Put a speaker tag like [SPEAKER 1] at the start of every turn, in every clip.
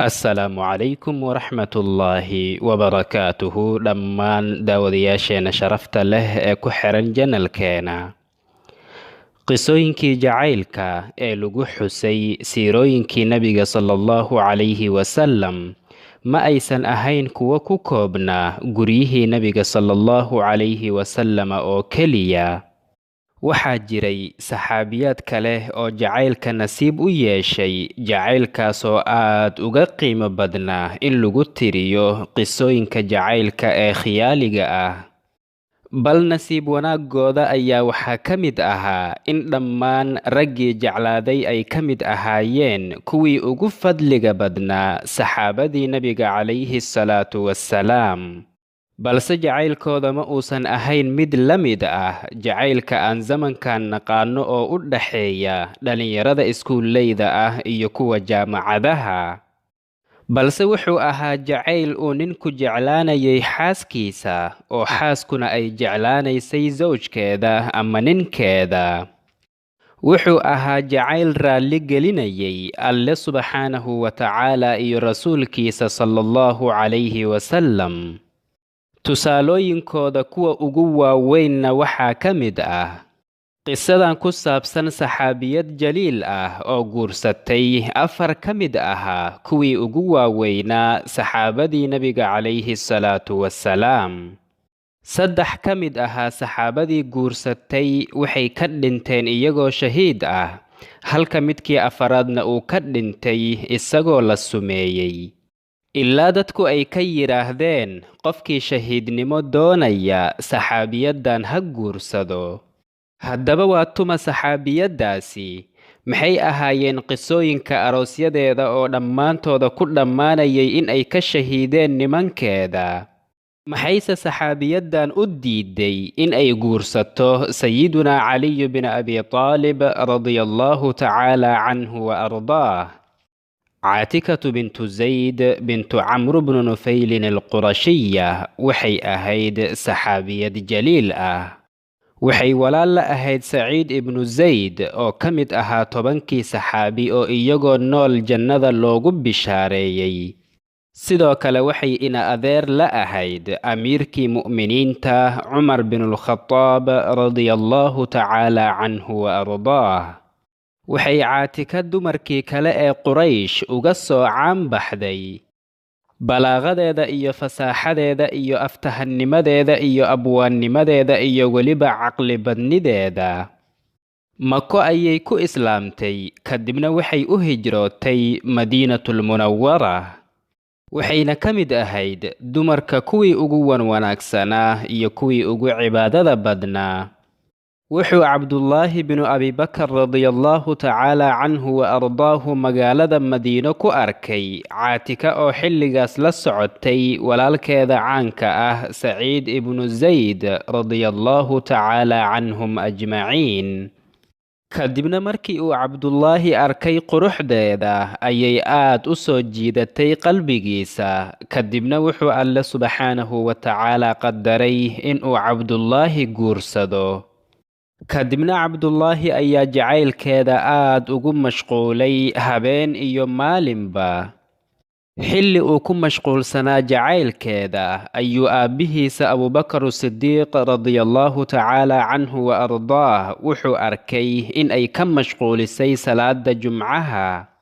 [SPEAKER 1] asalaamu calaykum waraxmatullaahi wabarakaatuhu dhammaan daawadayaasheena sharafta leh ee ku xiran janalkeena. qisooyinkii jacaylka ee lagu xusay siirooyinkii nebiga sallallahu calayhi wasalam ma aysan ahayn kuwo ku koobnaa guryihii nebiga sallallahu calayhi wasalama oo keliya. waxaa jiray saxaabiyaad kale oo jacaylka nasiib u yeeshay, jacaylkaasoo aad uga qiimo badnaa in lagu tiriyo qisooyinka jacaylka ee khiyaaliga ah. bal nasiib wanaagooda ayaa waxaa ka mid ahaa in dhammaan raggii jeclaaday ay ka mid ahaayeen kuwii ugu fadliga badnaa saxaabadii nebiga calayhi salaatu wassalaam. balse jacaylkooda ma uusan ahayn mid la mid ah jacaylka aan zamankan naqaano oo u dhaxeeya dhallinyarada iskuulleyda ah iyo kuwa jaamacadaha, balse wuxuu ahaa jacayl uu ninku jeclaanayay xaaskiisa oo xaaskuna ay jeclaanaysay sawjkeeda ama ninkeeda. wuxuu ahaa jacayl raalli gelinayay alle subxaanahu wa tacaala iyo rasuulkiisa sallallahu calayhi wasalam. tusaalooyinkooda kuwa ugu waaweynna waxaa ka mid ah qisadan ku saabsan saxaabiyad jaliil ah oo guursatay 4 ka mid ahaa kuwii ugu waaweynaa saxaabadii nebiga calayhi salaatu wassalaam. 3 ka mid ahaa saxaabadii guursatay waxay ka dhinteen iyagoo shahiid ah, halka midkii 4aadna uu ka dhintay isagoo la sumeeyey, ilaa dadku ay ka yidhaahdeen qofkii shahiidnimo doonaya saxaabiyaddan ha guursado. haddaba waa tuma saxaabiyaddaasi? maxay ahaayeen qisooyinka aroosyadeeda oo dhammaantooda ku dhammaanayay in ay ka shahiideen nimankeeda? maxayse saxaabiyaddan u diiday in ay guursato sayidunaa caliyu bin abi taalib radiyallahu tacaala canhu wa ardaah? caatikatu bintu zayd bintu camru bnu nufaylin alqurashiya waxay ahayd saxaabiyad jaliil ah. waxay walaal la ahayd saciid ibnu zayd oo ka mid ahaa 10kii saxaabi oo iyagoo nool jannada loogu bishaareeyey. sidoo kale waxay ina adeer la ahayd amiirkii mu'miniinta cumar binulkhadaab radiyallahu tacaala canhu wa ardaah. waxay caatika dumarkii kale ee quraysh uga soo caanbaxday balaaqadeeda iyo fasaaxadeeda iyo aftahannimadeeda iyo abwaannimadeeda iyo weliba caqlibadnideeda. mako ayay ku islaamtay, kadibna waxay u hijrootay madiinatulmunawara. waxayna ka mid ahayd dumarka kuwii ugu wanaagsanaa iyo kuwii ugu cibaadada badnaa. wuxuu cabdullaahi binu abibakar radiyallahu tacaala canhu wa ardaahu magaalada madiino ku arkay caatika oo xilligaas la socotay walaalkeeda caanka ah saciid ibnu zayd radiyallahu tacaala canhum ajmaciin. kadibna markii uu cabdullaahi arkay quruxdeeda ayay aad u soo jiidatay qalbigiisa, kadibna wuxuu alle subxaanahu wa tacaala qadaray inuu cabdullaahi guursado. kadibna cabdullaahi ayaa jacaylkeeda aad ugu mashquulay habeen iyo maalinba. xilli uu ku mashquulsanaa jacaylkeeda ayuu aabbihiisa abubakar sidiiq radiyallahu tacaala canhu wa ardaah wuxuu arkay in ay ka mashquulisay salaada jumcaha.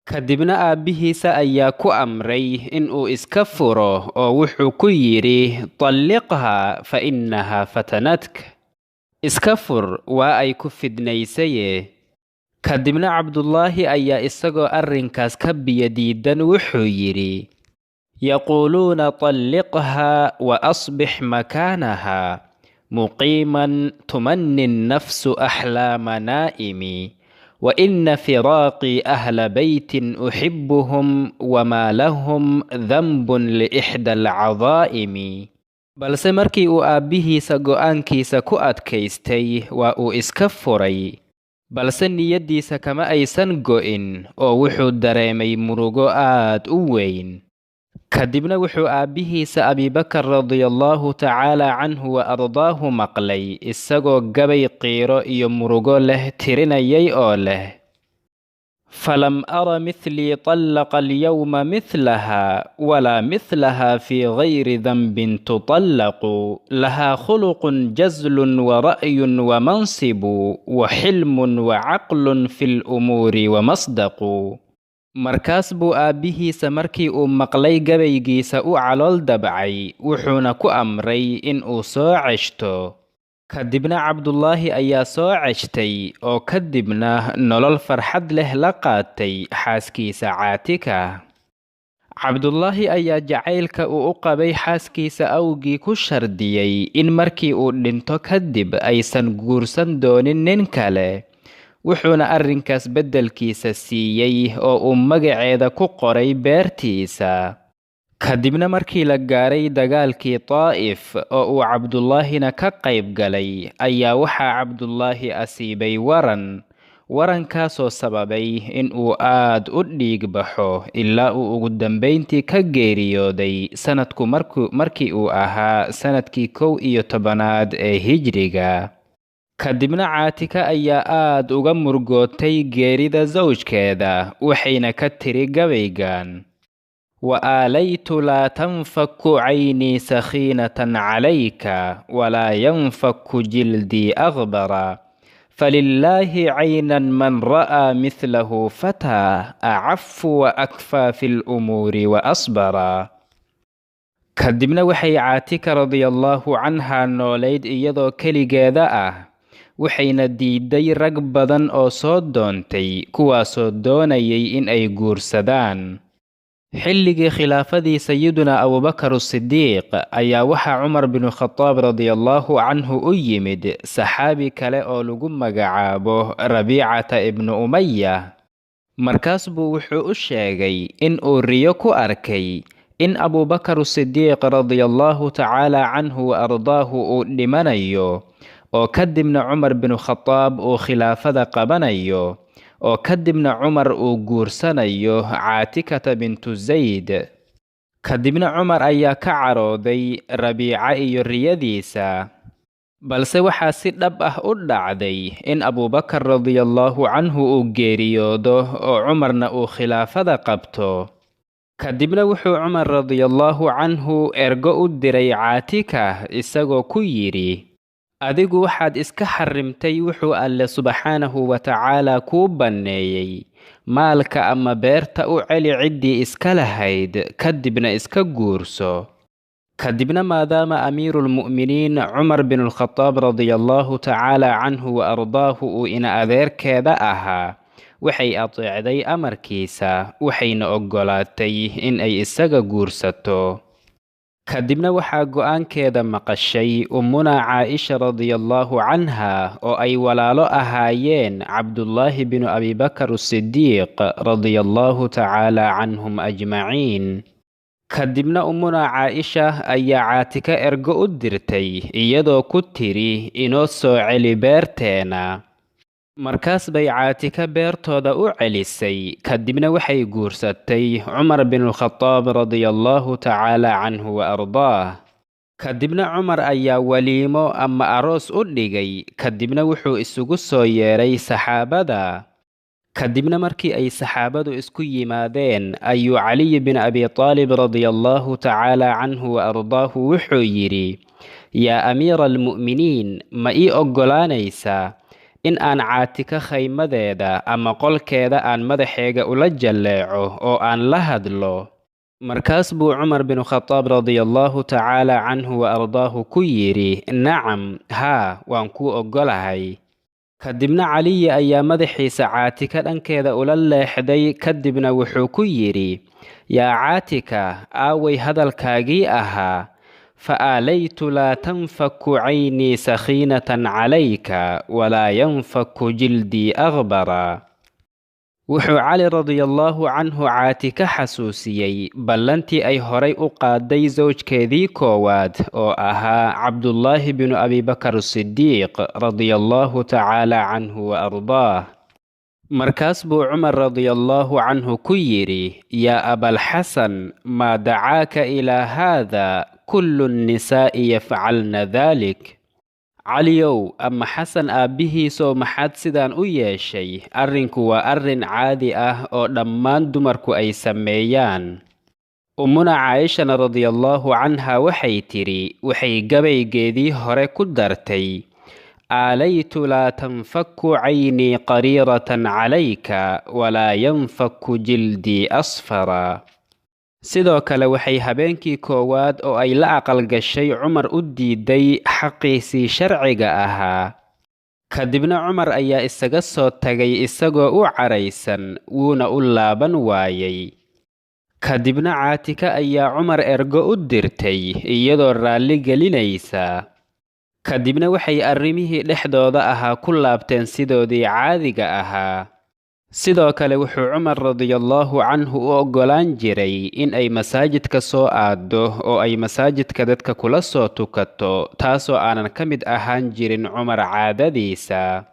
[SPEAKER 1] kadibna aabbihiisa ayaa ku amray inuu iska furo oo wuxuu ku yidhi talliqha fa innaha fatanatk, iska fur waa ay ku fidnaysaye. kadibna cabdullaahi ayaa isagoo arrinkaas ka biyadiidan wuxuu yidhi yaquuluuna talliqha wa asbix makaanaha muqiiman tumanni nnafsu axlaama naa'imi wa inna firaaqii ahla beytin uxibuhum wamaa lahum danbun liixda alcadaa'imi. balse markii uu aabbihiisa go'aankiisa ku adkaystay waa uu iska furay, balse niyaddiisa kama aysan go'in oo wuxuu dareemay murugo aad u weyn. kadibna wuxuu aabbihiisa abibakar radiyallahu tacaala canhu wa ardaahu maqlay isagoo gabay qiiro iyo murugo leh tirinayay oo leh فلم أر مثلي طلق اليوم مثلها ولا مثلها في غير ذنب تطلق لها خلق جزل ورأي ومنصب وحلم وعقل في الأمور ومصدق. markaas buu aabbihiisa markii uu maqlay gabaygiisa u calool dabcay wuxuuna ku amray in uu soo ceshto. kadibna cabdullaahi ayaa soo ceshtay oo kadibna nolol farxad leh la qaatay xaaskiisa caatika. cabdullaahi ayaa jacaylka uu u qabay xaaskiisa awgii ku shardiyey in markii uu dhinto kadib aysan guursan doonin nin kale, wuxuuna arrinkaas beddelkiisa siiyey oo uu magaceeda ku qoray beertiisa. kadibna markii la gaaray dagaalkii Taa'if oo uu cabdullaahina ka qayb galay ayaa waxaa cabdullaahi asiibay warankaasoo sababay in uu aad u dhiig baxo ilaa uu ugu dambayntii ka geeriyooday sanadku markii uu ahaa sanadkii 11 ee hijriga. kadibna caatika ayaa aad uga murgootay geerida zawjkeeda waxayna ka tiri gabaygan: وآليت لا تنفك عيني سخينة عليك ولا ينفك جلدي أغبرا فلله عينا من رأى مثله فتى أعف وأكفى في الأمور وأصبرا. kadibna waxay caatika radiyallahu canha nooleyd iyadoo keligeeda waxayna diiday rag badan oo soo doontay kuwaasoo doonayay in ay guursadaan. xilligii khilaafadii sayiduna abubakar as-sidiiq ayaa waxaa cumar bin khataab radiyallahu canhu u yimid saxaabi kale oo lagu magacaabo rabiicata ibnu umaya. markaas buu wuxuu u sheegay in uu riyo ku arkay in abubakar as-sidiiq radiyallahu tacaala canhu wa ardaahu uu dhimanayo oo kadibna cumar bin khataab uu khilaafada qabanayo oo kadibna cumar uu guursanayo caatikata bintu zayd. kadibna cumar ayaa ka carooday rabiica iyo riyadiisa, balse waxaa si dhab u dhacday in abubakar radiyallahu canhu uu geeriyoodo oo cumarna uu khilaafada qabto. kadibna wuxuu cumar radiyallahu canhu ergo u diray caatika isagoo ku yidhi: adigu waxaad iska xarimtay wuxuu alle subxaanahu wa tacaala kuu banneeyey, maalka ama beerta u celi ciddii iska lahayd kadibna iska guurso. kadibna maadaama amiirulmu'miniin cumar bin khataab radiyallahu tacaala canhu wa ardaahu uu ina adeerkeeda ahaa, waxay ateecday amarkiisa waxayna oggolaatay in ay isaga guursato. kadibna waxaa go'aankeeda maqashay ummuna caaisha radiyallahu canha oo ay walaalo ahaayeen cabdullaahi binu abibakar as-sidiiq radiyallahu tacaala canhum ajmaciin. kadibna ummuna caaisha ayaa caatika ergo u dirtay iyadoo ku tiri inoo soo celi beerteena. markaas bay caatika beertooda u celisay kadibna waxay guursatay cumar bin khataab radiyallahu tacaala canhu wa ardaah. kadibna cumar ayaa waliimo ama aroos u dhigay kadibna wuxuu isugu soo yeeray saxaabada. kadibna markii ay saxaabadu isku yimaadeen ayuu caliy bin abi taalib radiyallahu tacaala canhu wa ardaahu wuxuu yidhi: yaa amiira almu'miniin, ma ii oggolaanaysaa in aan caatika khaymadeeda ama qolkeeda aan madaxeega ula jalleeco oo aan la hadlo? markaas buu cumar bin khataab radiyallahu tacaala canhu wa ardaahu ku yidhi: nacam, haa, waan kuu oggolahay. kadibna caliyi ayaa madaxiisa caatika dhankeeda ula leexday kadibna wuxuu ku yidhi: yaa caatika, aaway hadalkaagii ahaa فآليت لا تنفك عيني سخينة عليك ولا ينفك جلدي أغبرا. wuxuu cali radiyallahu canhu caatika xasuusiyey ballantii ay horay u qaaday zawjkeedii koowaad oo ahaa cabdullaahi binu abibakar as-sidiiq radiyallahu tacaala canhu wa ardaah. markaas buu cumar radiyallahu canhu ku yidhi: yaa abalxasan, maa dacaaka ilaa haada kullu nnisaa'i yafcalna daalik. caliyow ama xasan aabbihiisoo maxaad sidaan u yeeshay? Arrinku waa arrin caadi ah oo dhammaan dumarku ay sameeyaan. ummuna caaishana radiyallahu canha waxay tidhi, waxay gabaygeedii hore ku dartay: aalaytu laa tanfaku caynii qariiratan calayka walaa yanfaku jildii asfara. sidoo kale waxay habeenkii koowaad oo ay la aqal gashay cumar u diiday xaqiisii sharciga ahaa. kadibna cumar ayaa isaga soo tagay isagoo u caraysan, wuuna u laaban waayay. kadibna caatika ayaa cumar ergo u dirtay iyadoo raalli gelinaysa. kadibna waxay arrimihii dhexdooda ahaa ku laabteen sidoodii caadiga ahaa. sidoo kale wuxuu cumar radiyallahu canhu u oggolaan jiray in ay masaajidka soo aaddo oo ay masaajidka dadka kula soo tukato, taasoo aanan ka mid ahaan jirin cumar caadadiisa.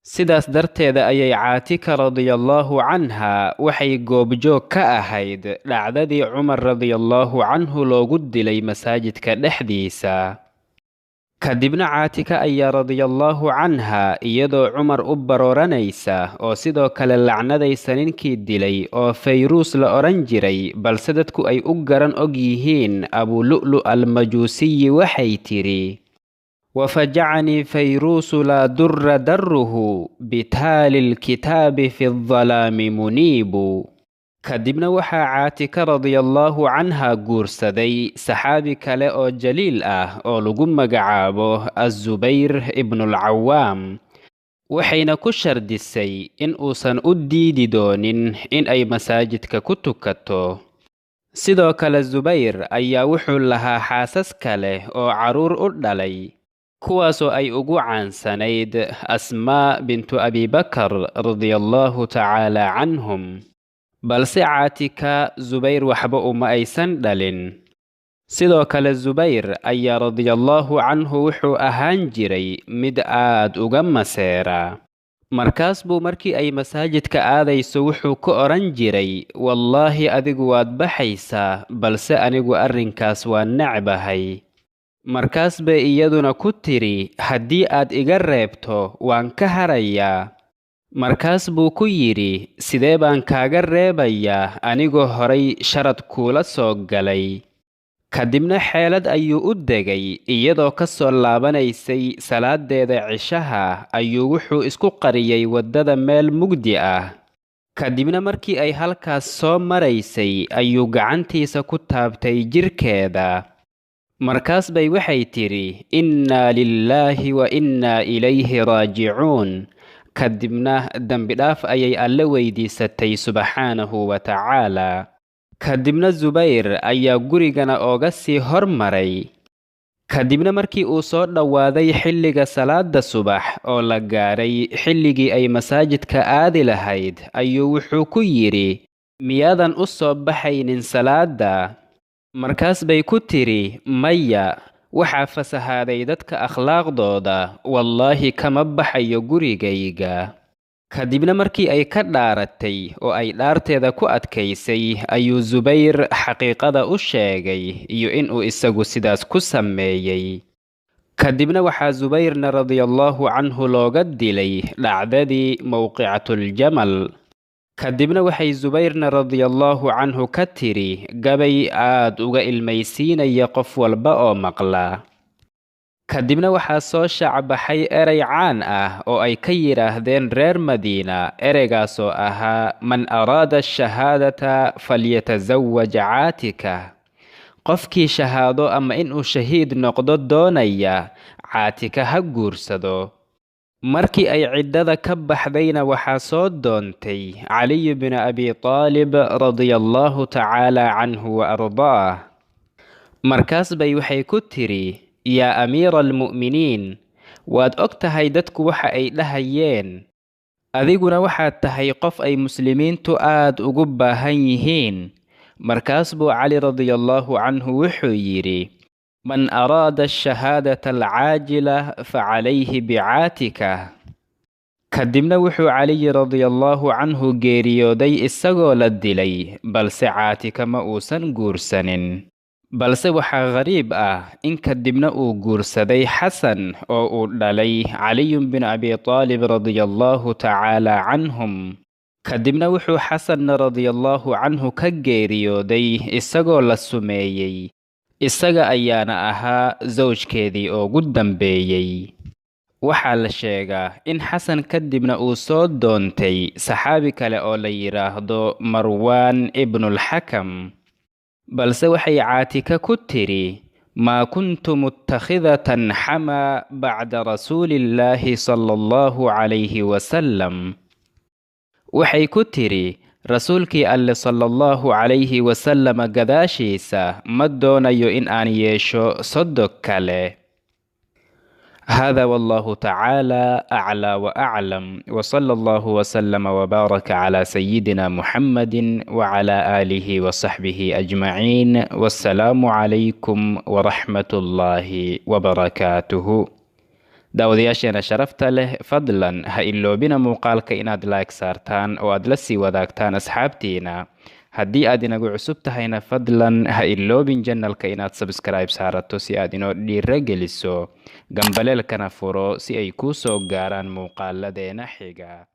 [SPEAKER 1] sidaas darteeda ayay caatika radiyallahu canha waxay goobjoog ka ahayd dhacdadii cumar radiyallahu canhu loogu dilay masaajidka dhexdiisa. kadibna caatika ayaa radiyallahu canha iyadoo cumar u barooranaysa oo sidoo kale lacnadaysa ninkii dilay oo fayruus la odhan jiray balse dadku ay u garan og yihiin abulu'lu almajuusiyi waxay tidhi: wafajacanii fayruusu laa durra darruhu bitaali lkitaabi fi ldalaami muniibu. kadibna waxaa caatika radiyallahu canha guursaday saxaabi kale oo jaliil ah oo lagu magacaabo azubayr ibnulcawaam, waxayna ku shardisay in uusan u diidi doonin in ay masaajidka ku tukato. sidoo kale zubayr ayaa wuxuu lahaa xaasas kale oo carruur u dhalay, kuwaasoo ay ugu caansanayd asmaa bintu abibakar radiyallahu tacaala canhum. balse caatika zubayr waxba uma aysan dhalin. sidoo kale zubayr ayaa radiyallahu canhu wuxuu ahaan jiray mid aad uga maseera. markaas buu markii ay masaajidka aadayso wuxuu ku odhan jiray: wallaahi adigu waad baxaysaa, balse anigu arrinkaas waa necbahay. markaas bay iyaduna ku tidhi: haddii aad iga reebto waan ka harayaa. markaas buu ku yidhi: sidee baan kaaga reebayaa anigoo horay sharad kuula soo galay? kadibna xeelad ayuu u degay. iyadoo ka soo laabanaysay salaadeeda cishaha ayuu wuxuu isku qariyay waddada meel mugdi ah. kadibna markii ay halkaas soo maraysay ayuu gacantiisa ku taabtay jidhkeeda. markaas bay waxay tidhi: innaa lilaahi wa innaa ilayhi raajicuun. kadibna dembidhaaf ayay alle weydiisatay subxaanahu wa tacaala. kadibna zubayr ayaa gurigana ooga sii hormaray. kadibna markii uu soo dhowaaday xilliga salaada subax oo la gaaray xilligii ay masaajidka aadi lahayd ayuu wuxuu ku yidhi: miyaadan u soo baxaynin salaada? markaas bay ku tidhi: maya, waxaa fasahaaday dadka akhlaaqdooda, wallaahi kama baxayo gurigayga. kadibna markii ay ka dhaaratay oo ay dhaarteeda ku adkaysay ayuu zubayr xaqiiqada u sheegay iyo inuu isagu sidaas ku sameeyey. kadibna waxaa zubayrna radiyallahu canhu looga dilay dhacdadii mowqicatuljamal. kadibna waxay zubayrna radiyallahu canhu ka tidhi gabay aad uga ilmaysiinaya qof walba oo maqla. kadibna waxaa soo shaacbaxay erey caan ah oo ay ka yidhaahdeen reer madiina, ereygaasoo ahaa: man araada ashahaadata falyatasawaj caatika. qofkii shahaado ama inuu shahiid noqdo doonaya, caatika ha guursado. markii ay ciddada ka baxdayna waxaa soo doontay caliy bnu abi taalib radiyallahu tacaala canhu wa ardaah. markaas bay waxay ku tidhi: yaa amiira almu'miniin, waad og tahay dadku waxa ay dhahayeen, adiguna waxaad tahay qof ay muslimiintu aad ugu baahan yihiin. markaas buu cali radiyallahu canhu wuxuu yidhi: man araada ashahaadata alcaajila facalayhi bicaatika. kadibna wuxuu caliy radiyallahu canhu geeriyooday isagoo la dilay, balse caatika ma uusan guursanin. balse waxaa qariib ah in kadibna uu guursaday xasan oo uu dhalay caliyun bin abi taalib radiallahu tacaala canhum. kadibna wuxuu xasan radiallahu canhu ka geeriyooday isagoo la sumeeyey, isaga ayaana ahaa sawjkeedii ugu dambeeyey. waxaa la sheegaa in xasan kadibna uu soo doontay saxaabi kale oo la yidhaahdo marwaan ibnulxakam, balse waxay caatika ku tidhi: maa kuntu muttakhidatan xamaa bacda rasuulillaahi sala allahu calayhi wasalam. waxay ku tidhi: rasuulkii alle sala allahu calayhi wasalama gadaashiisa ma doonayo in aan yeesho sodog kale. هذا والله تعالى أعلى وأعلم، وصلى الله وسلم وبارك على سيدنا محمد وعلى آله وصحبه أجمعين، والسلام عليكم ورحمة الله وبركاته. daawadayaasheena sharafta leh, fadlan ha iloobina muuqaalka inaad like saartaan oo aad la sii wadaagtaan asxaabtiina. haddii aad inagu cusub tahayna fadlan ha iloobin janalka inaad subscribe saarato si aad inoo dhiirageliso, gambaleelkana furo si ay kuu soo gaaraan muuqaaladeena xiga.